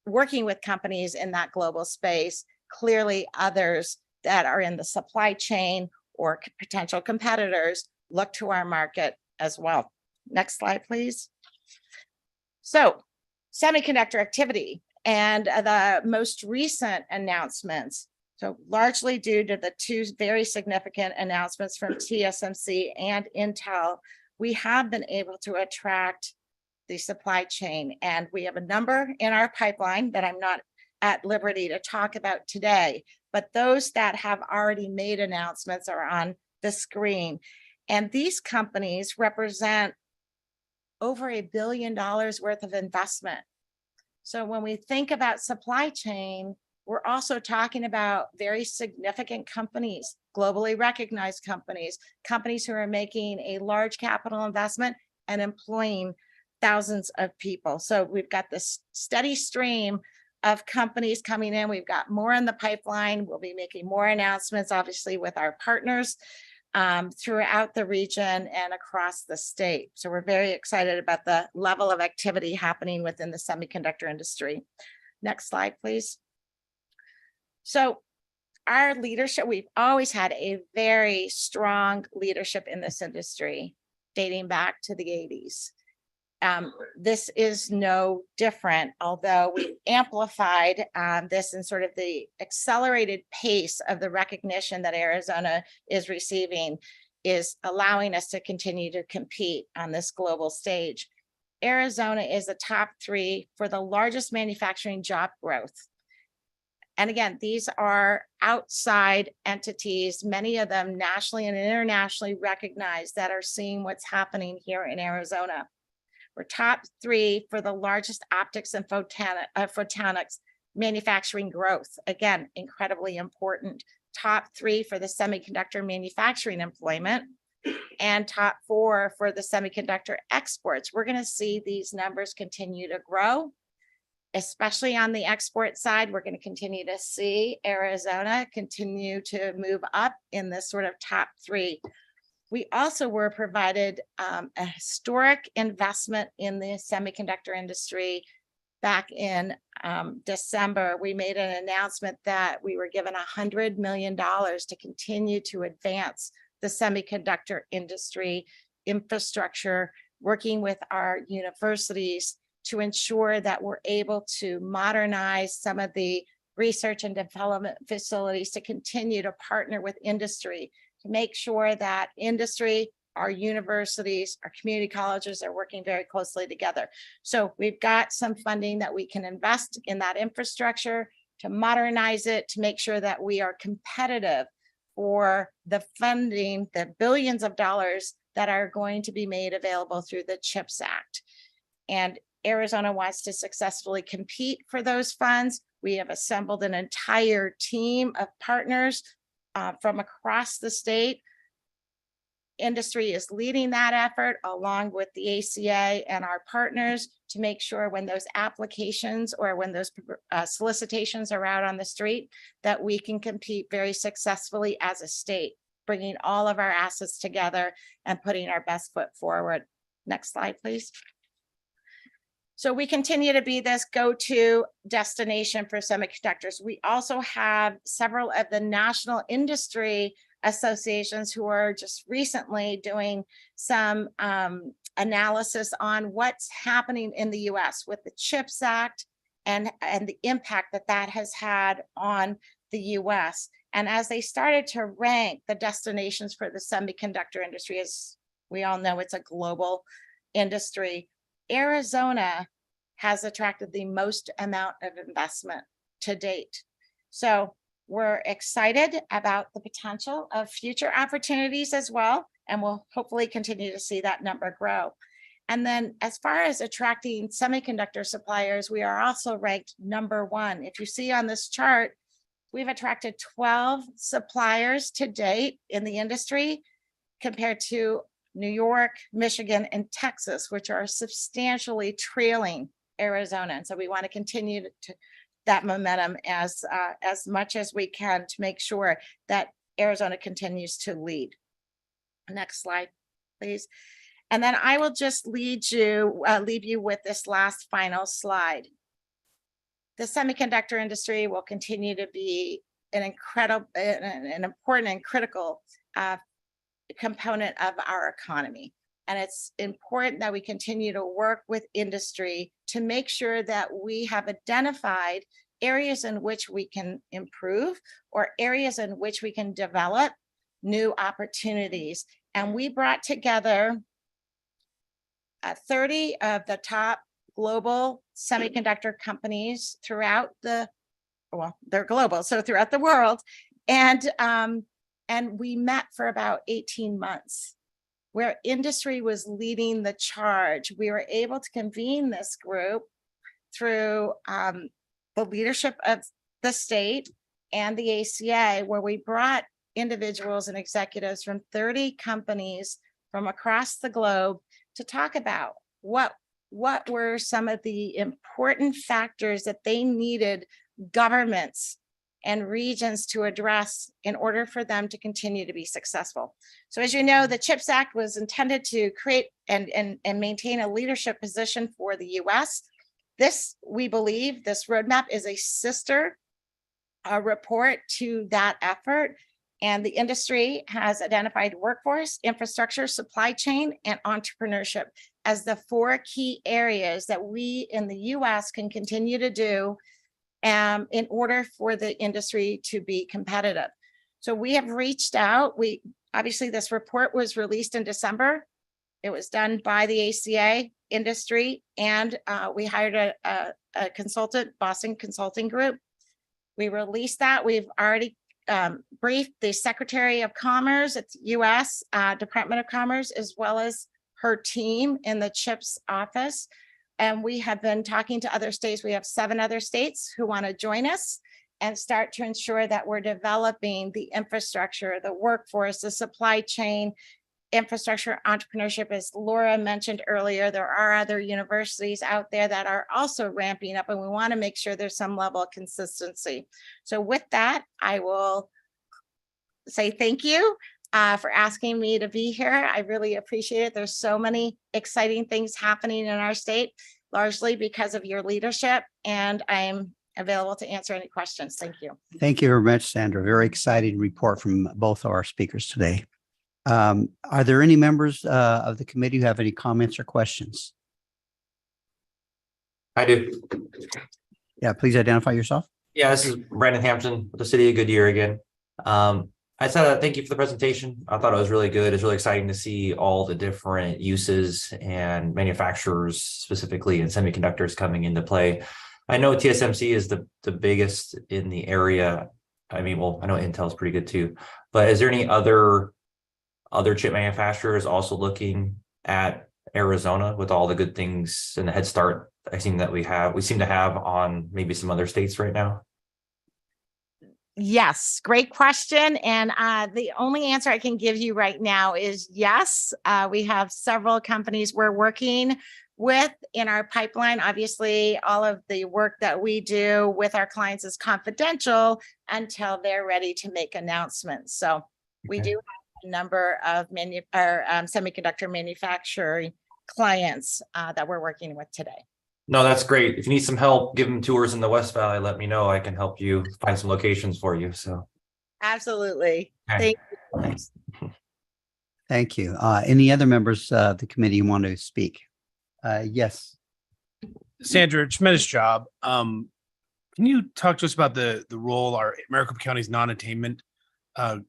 working with companies in that global space, clearly others that are in the supply chain or potential competitors look to our market as well. Next slide, please. So semiconductor activity and the most recent announcements. So largely due to the 2 very significant announcements from TSMC and Intel, we have been able to attract the supply chain. And we have a number in our pipeline that I'm not at liberty to talk about today, but those that have already made announcements are on the screen. And these companies represent over $1 billion worth of investment. So when we think about supply chain, we're also talking about very significant companies, globally recognized companies, companies who are making a large capital investment and employing thousands of people. So we've got this steady stream of companies coming in. We've got more in the pipeline. We'll be making more announcements, obviously, with our partners throughout the region and across the state. So we're very excited about the level of activity happening within the semiconductor industry. Next slide, please. So our leadership, we've always had a very strong leadership in this industry dating back to the 80s. This is no different, although we amplified this in sort of the accelerated pace of the recognition that Arizona is receiving is allowing us to continue to compete on this global stage. Arizona is the top 3 for the largest manufacturing job growth. And again, these are outside entities, many of them nationally and internationally recognized, that are seeing what's happening here in Arizona. We're top 3 for the largest optics and photonics manufacturing growth. Again, incredibly important. Top 3 for the semiconductor manufacturing employment, and top 4 for the semiconductor exports. We're going to see these numbers continue to grow, especially on the export side. We're going to continue to see Arizona continue to move up in this sort of top 3. We also were provided a historic investment in the semiconductor industry back in December. We made an announcement that we were given $100 million to continue to advance the semiconductor industry infrastructure, working with our universities to ensure that we're able to modernize some of the research and development facilities, to continue to partner with industry, to make sure that industry, our universities, our community colleges are working very closely together. So we've got some funding that we can invest in that infrastructure to modernize it, to make sure that we are competitive for the funding, the billions of dollars that are going to be made available through the CHIPS Act. And Arizona wants to successfully compete for those funds. We have assembled an entire team of partners from across the state. Industry is leading that effort along with the ACA and our partners to make sure when those applications or when those solicitations are out on the street, that we can compete very successfully as a state, bringing all of our assets together and putting our best foot forward. Next slide, please. So we continue to be this go-to destination for semiconductors. We also have several of the national industry associations who are just recently doing some analysis on what's happening in the US with the CHIPS Act and the impact that that has had on the US. And as they started to rank the destinations for the semiconductor industry, as we all know, it's a global industry, Arizona has attracted the most amount of investment to date. So we're excited about the potential of future opportunities as well, and we'll hopefully continue to see that number grow. And then as far as attracting semiconductor suppliers, we are also ranked #1. If you see on this chart, we've attracted 12 suppliers to date in the industry compared to New York, Michigan, and Texas, which are substantially trailing Arizona. And so we want to continue to that momentum as much as we can to make sure that Arizona continues to lead. Next slide, please. And then I will just leave you with this last final slide. The semiconductor industry will continue to be an important and critical component of our economy. And it's important that we continue to work with industry to make sure that we have identified areas in which we can improve or areas in which we can develop new opportunities. And we brought together 30 of the top global semiconductor companies throughout they're global, so throughout the world. And we met for about 18 months, where industry was leading the charge. We were able to convene this group through the leadership of the state and the ACA, where we brought individuals and executives from 30 companies from across the globe to talk about what what were some of the important factors that they needed governments and regions to address in order for them to continue to be successful. So as you know, the CHIPS Act was intended to create and maintain a leadership position for the US. This, we believe, this roadmap is a sister report to that effort. And the industry has identified workforce, infrastructure, supply chain, and entrepreneurship as the 4 key areas that we in the US can continue to do in order for the industry to be competitive. So we have reached out. Obviously, this report was released in December. It was done by the ACA industry, and we hired a consultant, Boston Consulting Group. We released that. We've already briefed the Secretary of Commerce at the US Department of Commerce, as well as her team in the CHIPS office. And we have been talking to other states. We have 7 other states who want to join us and start to ensure that we're developing the infrastructure, the workforce, the supply chain, infrastructure, entrepreneurship. As Laura mentioned earlier, there are other universities out there that are also ramping up, and we want to make sure there's some level of consistency. So with that, I will say thank you for asking me to be here. I really appreciate it. There's so many exciting things happening in our state, largely because of your leadership, and I'm available to answer any questions. Thank you. Thank you very much, Sandra. Very exciting report from both of our speakers today. Are there any members of the committee who have any comments or questions? I do. Yeah, please identify yourself. Yeah, this is Brandon Hampton with the City of Goodyear again. I said thank you for the presentation. I thought it was really good. It's really exciting to see all the different uses and manufacturers, specifically in semiconductors, coming into play. I know TSMC is the biggest in the area. I mean, well, I know Intel is pretty good too, but is there any other chip manufacturers also looking at Arizona with all the good things and the head start we seem to have on maybe some other states right now? Yes, great question. And the only answer I can give you right now is yes. We have several companies we're working with in our pipeline. Obviously, all of the work that we do with our clients is confidential until they're ready to make announcements. So we do have a number of semiconductor manufacturing clients that we're working with today. No, that's great. If you need some help, give them tours in the West Valley, let me know. I can help you find some locations for you. So absolutely. Okay. Thank you. Thank you. Any other members of the committee want to speak? Yes. Sandra, tremendous job. Can you talk to us about the role our Maricopa County's non-attainment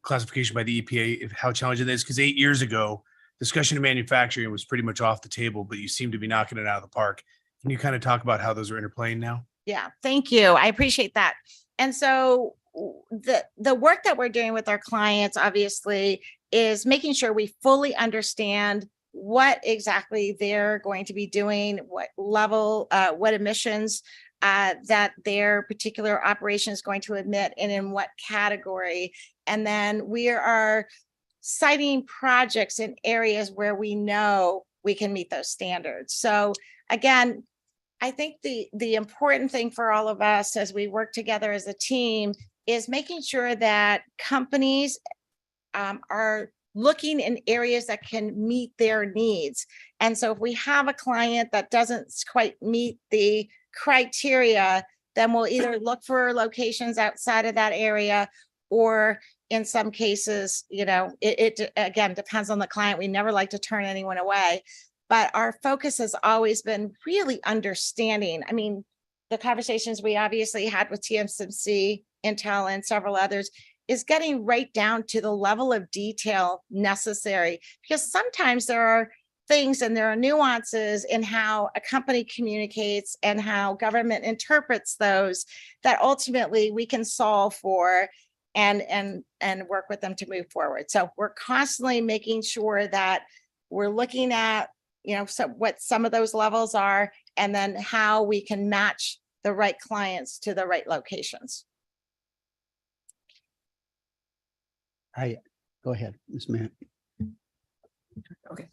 classification by the EPA, how challenging it is? Because 8 years ago, discussion of manufacturing was pretty much off the table, but you seem to be knocking it out of the park. Can you kind of talk about how those are interplaying now? Yeah, thank you. I appreciate that. And so the work that we're doing with our clients, obviously, is making sure we fully understand what exactly they're going to be doing, what level, what emissions that their particular operation is going to emit, and in what category. And then we are citing projects in areas where we know we can meet those standards. So again, I think the important thing for all of us as we work together as a team is making sure that companies are looking in areas that can meet their needs. And so if we have a client that doesn't quite meet the criteria, then we'll either look for locations outside of that area, or in some cases, it again depends on the client. We never like to turn anyone away. But our focus has always been really understanding. I mean, the conversations we obviously had with TSMC, Intel, and several others is getting right down to the level of detail necessary, because sometimes there are things and there are nuances in how a company communicates and how government interprets those that ultimately we can solve for and work with them to move forward. So we're constantly making sure that we're looking at so what some of those levels are, and then how we can match the right clients to the right locations. Hi, go ahead, Ms. Mann. Okay.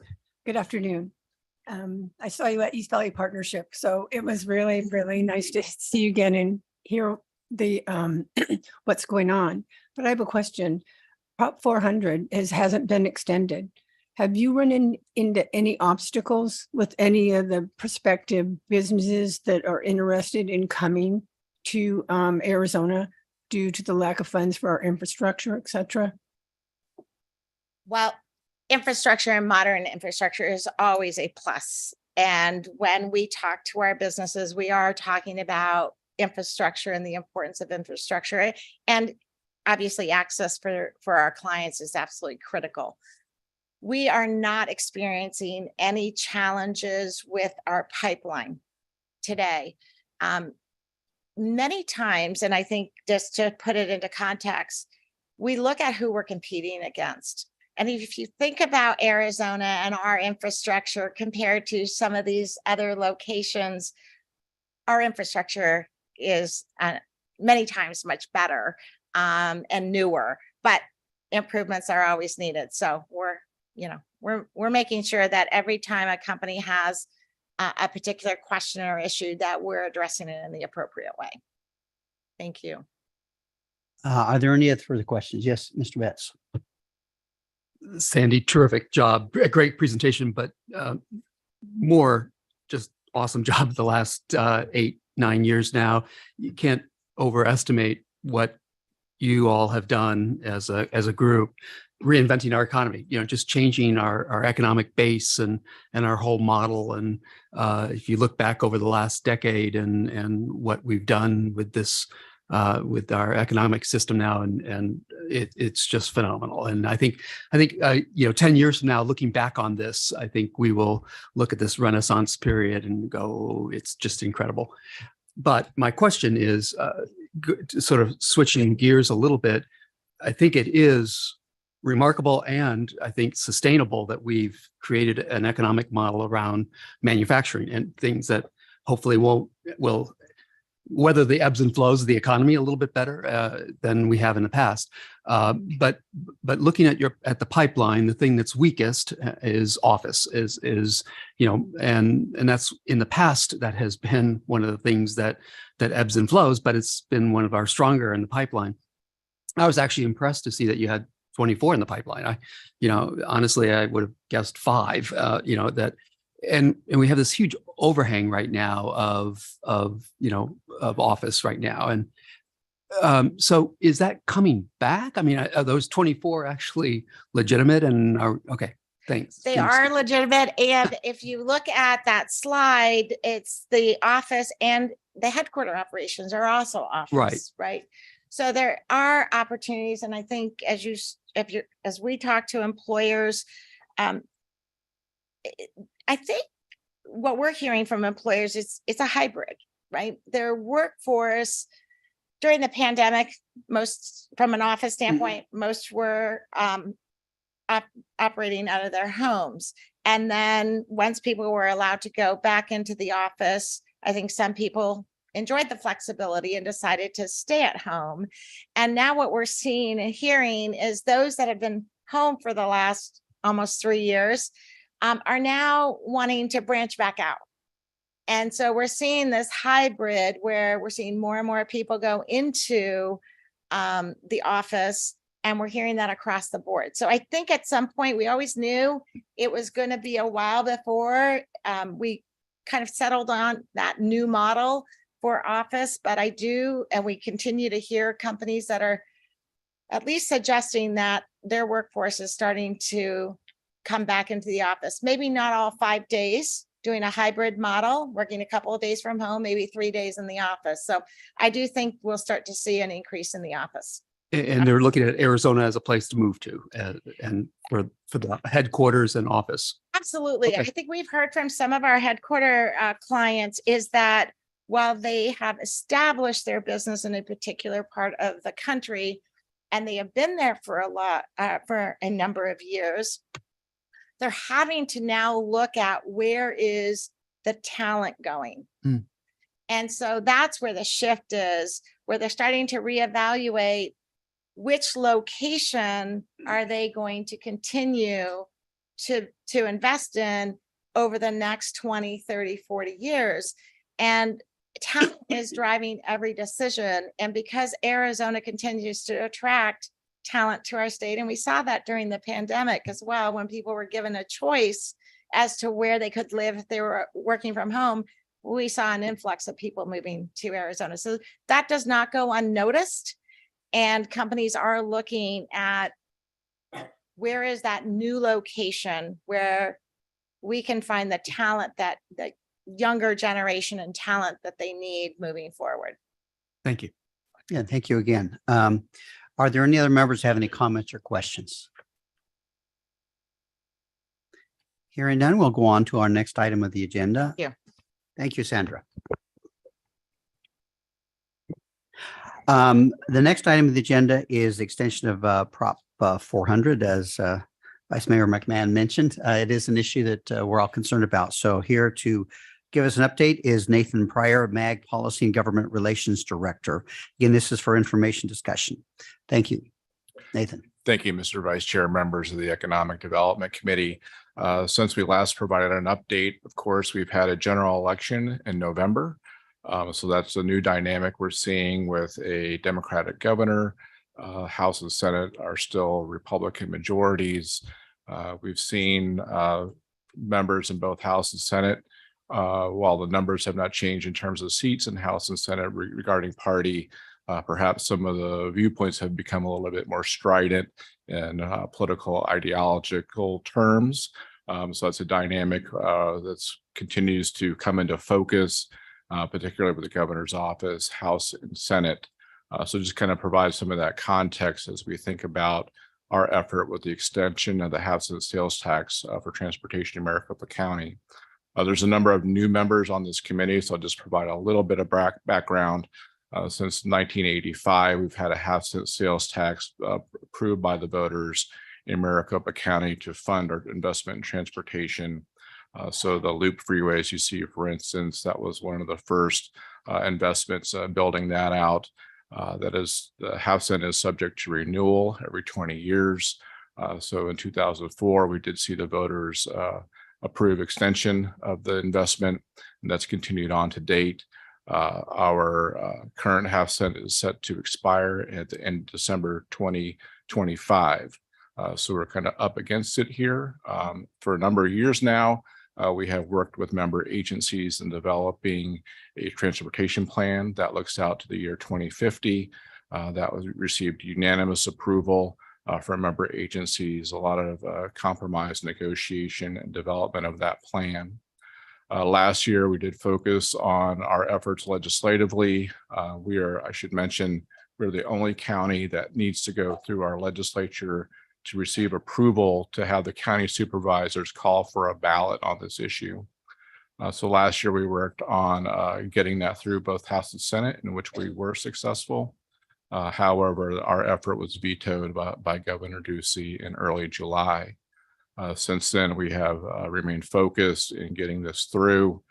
Good afternoon. I saw you at East Valley Partnership, so it was really, really nice to see you again and hear the what's going on. But I have a question. Prop 400 hasn't been extended. Have you run into any obstacles with any of the prospective businesses that are interested in coming to Arizona due to the lack of funds for our infrastructure, et cetera? Well, infrastructure and modern infrastructure is always a plus. And when we talk to our businesses, we are talking about infrastructure and the importance of infrastructure. And obviously access for our clients is absolutely critical. We are not experiencing any challenges with our pipeline today. Many times, and I think just to put it into context, we look at who we're competing against. And if you think about Arizona and our infrastructure compared to some of these other locations, our infrastructure is many times much better and newer, but improvements are always needed. So we're making sure that every time a company has a particular question or issue that we're addressing it in the appropriate way. Thank you. Are there any other further questions? Yes, Mr. Betts. Sandy, terrific job. A great presentation, but more just awesome job the last 8-9 years now. You can't overestimate what you all have done as a group, reinventing our economy, just changing our economic base and our whole model. And if you look back over the last decade and what we've done with this, with our economic system now, and it's just phenomenal. And I think 10 years from now, looking back on this, I think we will look at this Renaissance period and go, it's just incredible. But my question is, sort of switching gears a little bit, I think it is remarkable and I think sustainable that we've created an economic model around manufacturing and things that hopefully will weather the ebbs and flows of the economy a little bit better than we have in the past. But looking at the pipeline, the thing that's weakest is office, and that's in the past that has been one of the things that ebbs and flows, but it's been one of our stronger in the pipeline. I was actually impressed to see that you had 24 in the pipeline. Honestly, I would have guessed 5. And we have this huge overhang right now of office right now. And so is that coming back? I mean, are those 24 actually legitimate and are okay? Thanks. They are legitimate. And if you look at that slide, it's the office and the headquarter operations are also office, right? So there are opportunities. And I think as we talk to employers, I think what we're hearing from employers is it's a hybrid, right? Their workforce during the pandemic, most from an office standpoint, most were operating out of their homes. And then once people were allowed to go back into the office, I think some people enjoyed the flexibility and decided to stay at home. And now what we're seeing and hearing is those that have been home for the last almost 3 years are now wanting to branch back out. And so we're seeing this hybrid where we're seeing more and more people go into the office, and we're hearing that across the board. So I think at some point, we always knew it was going to be a while before we kind of settled on that new model for office. But and we continue to hear companies that are at least suggesting that their workforce is starting to come back into the office. Maybe not all 5 days, doing a hybrid model, working a couple of days from home, maybe 3 days in the office. So I do think we'll start to see an increase in the office. And they're looking at Arizona as a place to move to, and for the headquarters and office. Absolutely. Okay. I think we've heard from some of our headquarter clients is that while they have established their business in a particular part of the country, and they have been there for a number of years, they're having to now look at where is the talent going. And so that's where the shift is, where they're starting to reevaluate which location are they going to continue to invest in over the next 20, 30, 40 years. And talent is driving every decision. And because Arizona continues to attract talent to our state, and we saw that during the pandemic as well, when people were given a choice as to where they could live if they were working from home, we saw an influx of people moving to Arizona. So that does not go unnoticed. And companies are looking at where is that new location where we can find the talent that the younger generation and talent that they need moving forward. Thank you. Yeah, thank you again. Are there any other members who have any comments or questions? Hearing none, we'll go on to our next item of the agenda. Yeah. Thank you, Sandra. The next item of the agenda is the extension of Prop 400, as Vice Mayor McMahon mentioned. It is an issue that we're all concerned about. So here to give us an update is Nathan Pryor, MAG Policy and Government Relations Director. Again, this is for information discussion. Thank you, Nathan. Thank you, Mr. Vice Chair, members of the Economic Development Committee. Since we last provided an update, of course, we've had a general election in November. So that's a new dynamic we're seeing with a Democratic governor. House and Senate are still Republican majorities. We've seen members in both House and Senate, while the numbers have not changed in terms of seats in House and Senate regarding party. Perhaps some of the viewpoints have become a little bit more strident in political ideological terms. So that's a dynamic that continues to come into focus, particularly with the governor's office, House and Senate. So just kind of provide some of that context as we think about our effort with the extension of the half cent sales tax for transportation in Maricopa County. There's a number of new members on this committee, so I'll just provide a little bit of background. Since 1985, we've had a half cent sales tax approved by the voters in Maricopa County to fund our investment in transportation. So the loop freeways you see, for instance, that was one of the first investments building that out. That is, the half cent is subject to renewal every 20 years. So in 2004, we did see the voters approve extension of the investment, and that's continued on to date. Our current half cent is set to expire at the end of December 2025. So we're kind of up against it here. For a number of years now, we have worked with member agencies in developing a transportation plan that looks out to the year 2050. That was received unanimous approval from member agencies, a lot of compromise, negotiation, and development of that plan. Last year, we did focus on our efforts legislatively. I should mention, we're the only county that needs to go through our legislature to receive approval to have the county supervisors call for a ballot on this issue. So last year, we worked on getting that through both House and Senate, in which we were successful. However, our effort was vetoed by Governor Ducey in early July. Since then, we have remained focused in getting this through.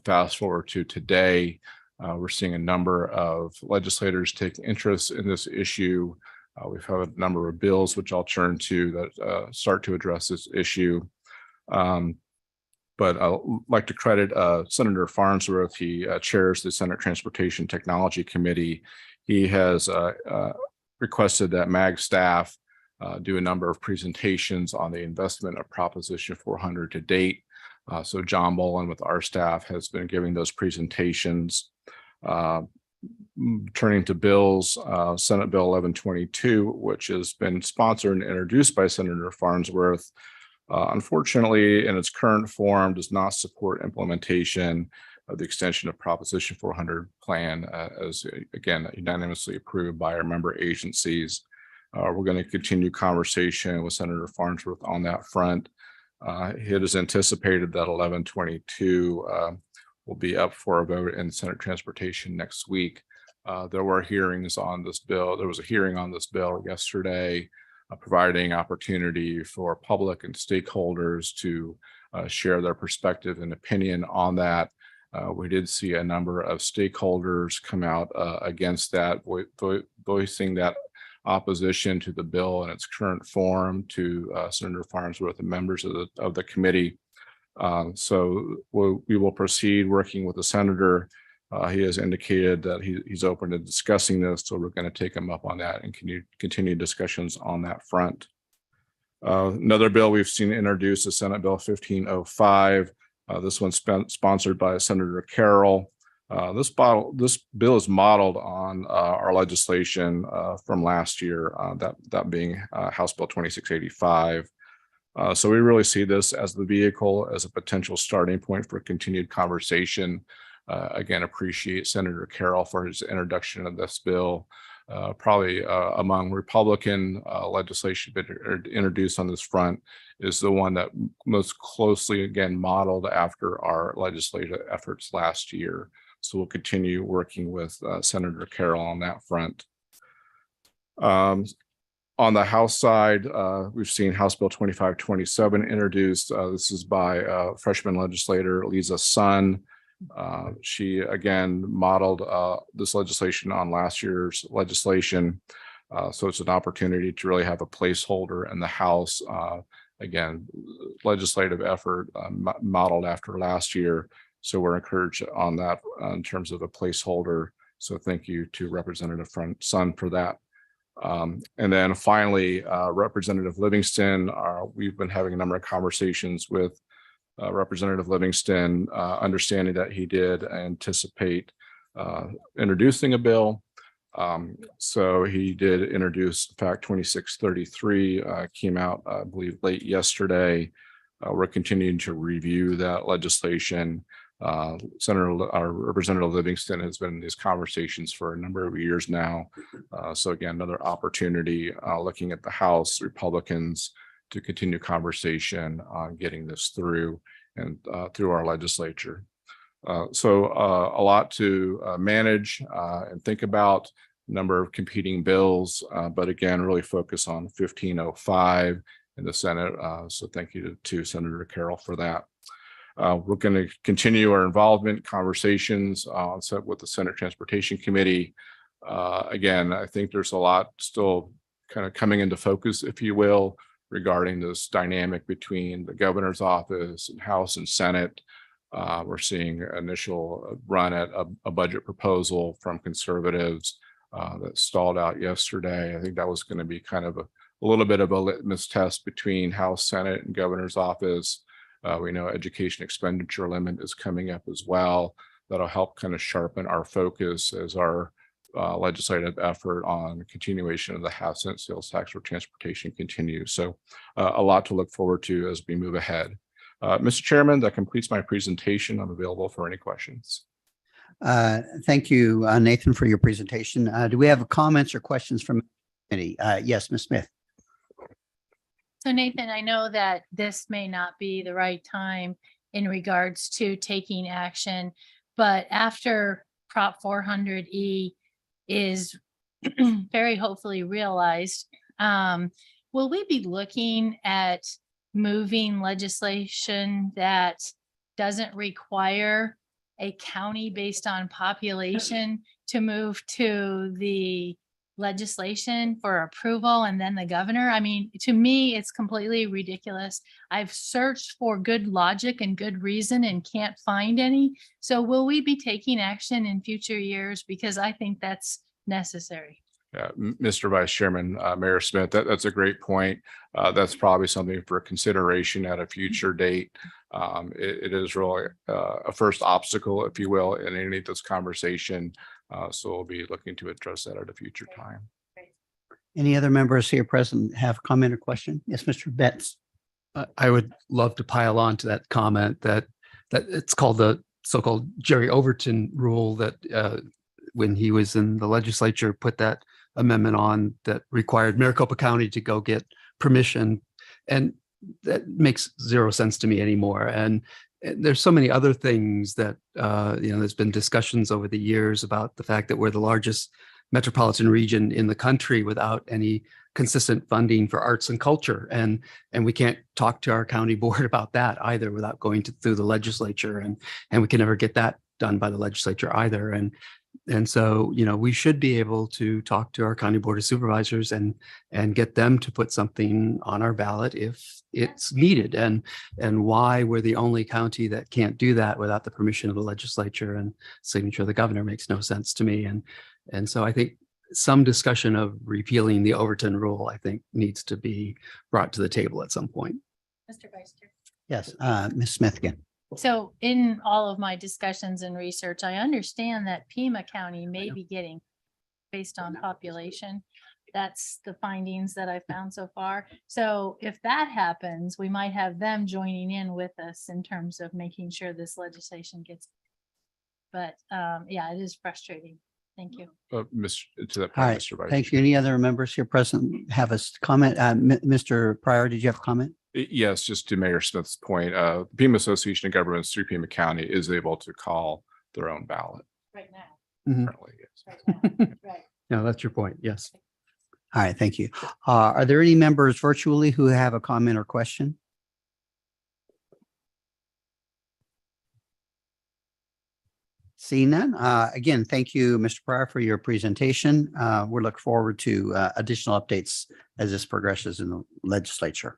Fast forward to today, we're seeing a number of legislators take interest in this issue. We've had a number of bills, which I'll turn to, that start to address this issue. But I'd like to credit Senator Farnsworth. He chairs the Senate Transportation Technology Committee. He has requested that MAG staff do a number of presentations on the investment of Proposition 400 to date. So John Bolin with our staff has been giving those presentations. Turning to bills, Senate Bill 1122, which has been sponsored and introduced by Senator Farnsworth, unfortunately, in its current form, does not support implementation of the extension of Proposition 400 plan, as again, unanimously approved by our member agencies. We're going to continue conversation with Senator Farnsworth on that front. It is anticipated that 1122 will be up for a vote in Senate Transportation next week. There were hearings on this bill. There was a hearing on this bill yesterday, providing opportunity for public and stakeholders to share their perspective and opinion on that. We did see a number of stakeholders come out against that, voicing that opposition to the bill in its current form to Senator Farnsworth and members of the committee. So we will proceed working with the senator. He has indicated that he's open to discussing this, so we're going to take him up on that and continue discussions on that front. Another bill we've seen introduced is Senate Bill 1505. This one's sponsored by Senator Carroll. This bill is modeled on our legislation from last year, that being House Bill 2685. So we really see this as the vehicle, as a potential starting point for continued conversation. Again, appreciate Senator Carroll for his introduction of this bill. Probably among Republican legislation introduced on this front is the one that most closely, again, modeled after our legislative efforts last year. So we'll continue working with Senator Carroll on that front. On the House side, we've seen House Bill 2527 introduced. This is by freshman legislator Lisa Sun. She again modeled this legislation on last year's legislation. So it's an opportunity to really have a placeholder in the House. Again, legislative effort modeled after last year. So we're encouraged on that in terms of a placeholder. So thank you to Representative Sun for that. And then finally, Representative Livingston, we've been having a number of conversations with Representative Livingston, understanding that he did anticipate introducing a bill. So he did introduce Fact 2633, came out, I believe, late yesterday. We're continuing to review that legislation. Representative Livingston has been in these conversations for a number of years now. So again, another opportunity looking at the House Republicans to continue conversation on getting this through and through our legislature. So a lot to manage and think about, number of competing bills, but again, really focus on 1505 in the Senate. So thank you to Senator Carroll for that. We're going to continue our involvement conversations with the Senate Transportation Committee. Again, I think there's a lot still kind of coming into focus, if you will, regarding this dynamic between the governor's office and House and Senate. We're seeing initial run at a budget proposal from conservatives that stalled out yesterday. I think that was going to be kind of a little bit of a litmus test between House, Senate, and governor's office. We know education expenditure limit is coming up as well. That'll help kind of sharpen our focus as our legislative effort on continuation of the half cent sales tax for transportation continues. So a lot to look forward to as we move ahead. Mr. Chairman, that completes my presentation. I'm available for any questions. Thank you, Nathan, for your presentation. Do we have comments or questions from the committee? Yes, Ms. Smith. So Nathan, I know that this may not be the right time in regards to taking action, but after Prop 400E is very hopefully realized, will we be looking at moving legislation that doesn't require a county based on population to move to the legislation for approval and then the governor? I mean, to me, it's completely ridiculous. I've searched for good logic and good reason and can't find any. So will we be taking action in future years? Because I think that's necessary. Yeah, Mr. Vice Chairman, Mayor Smith, that's a great point. That's probably something for consideration at a future date. It is really a first obstacle, if you will, in any of this conversation. So we'll be looking to address that at a future time. Any other members here present have a comment or question? Yes, Mr. Betts. I would love to pile on to that comment that it's called the so-called Jerry Overton rule, that when he was in the legislature, put that amendment on that required Maricopa County to go get permission. And that makes zero sense to me anymore. And there's so many other things that, there's been discussions over the years about the fact that we're the largest metropolitan region in the country without any consistent funding for arts and culture. And we can't talk to our county board about that either without going through the legislature. And we can never get that done by the legislature either. And so, we should be able to talk to our county board of supervisors and get them to put something on our ballot if it's needed. And why we're the only county that can't do that without the permission of the legislature and signature of the governor makes no sense to me. And so I think some discussion of repealing the Overton rule, I think, needs to be brought to the table at some point. Mr. Vice Chair. Yes, Ms. Smith again. So in all of my discussions and research, I understand that Pima County may be getting based on population. That's the findings that I found so far. So if that happens, we might have them joining in with us in terms of making sure this legislation gets. But yeah, it is frustrating. Thank you. To that All point, right, Mr. Vice. thank you. Any other members here present have a comment? Mr. Pryor, did you have a comment? Yes, just to Mayor Smith's point, Pima Association of Governments through Pima County is able to call their own ballot. Right now. Mhm. Currently, yes. Right now. Right. No, that's your point. Yes. All right, thank you. Are there any members virtually who have a comment or question? Seeing none, again, thank you, Mr. Pryor, for your presentation. We look forward to additional updates as this progresses in the legislature.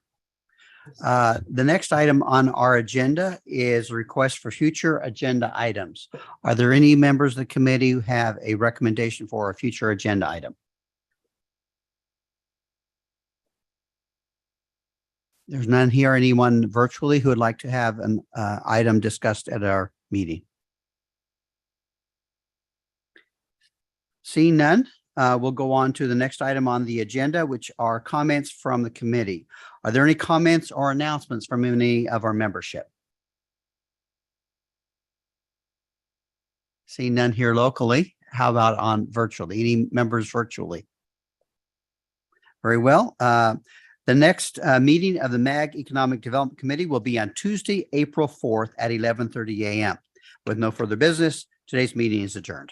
The next item on our agenda is a request for future agenda items. Are there any members of the committee who have a recommendation for a future agenda item? There's none here. Anyone virtually who would like to have an item discussed at our meeting? Seeing none, we'll go on to the next item on the agenda, which are comments from the committee. Are there any comments or announcements from any of our membership? Seeing none here locally, how about on virtually? Any members virtually? Very well. The next meeting of the MAG Economic Development Committee will be on Tuesday, April 4th at 11:30 a.m. With no further business, today's meeting is adjourned.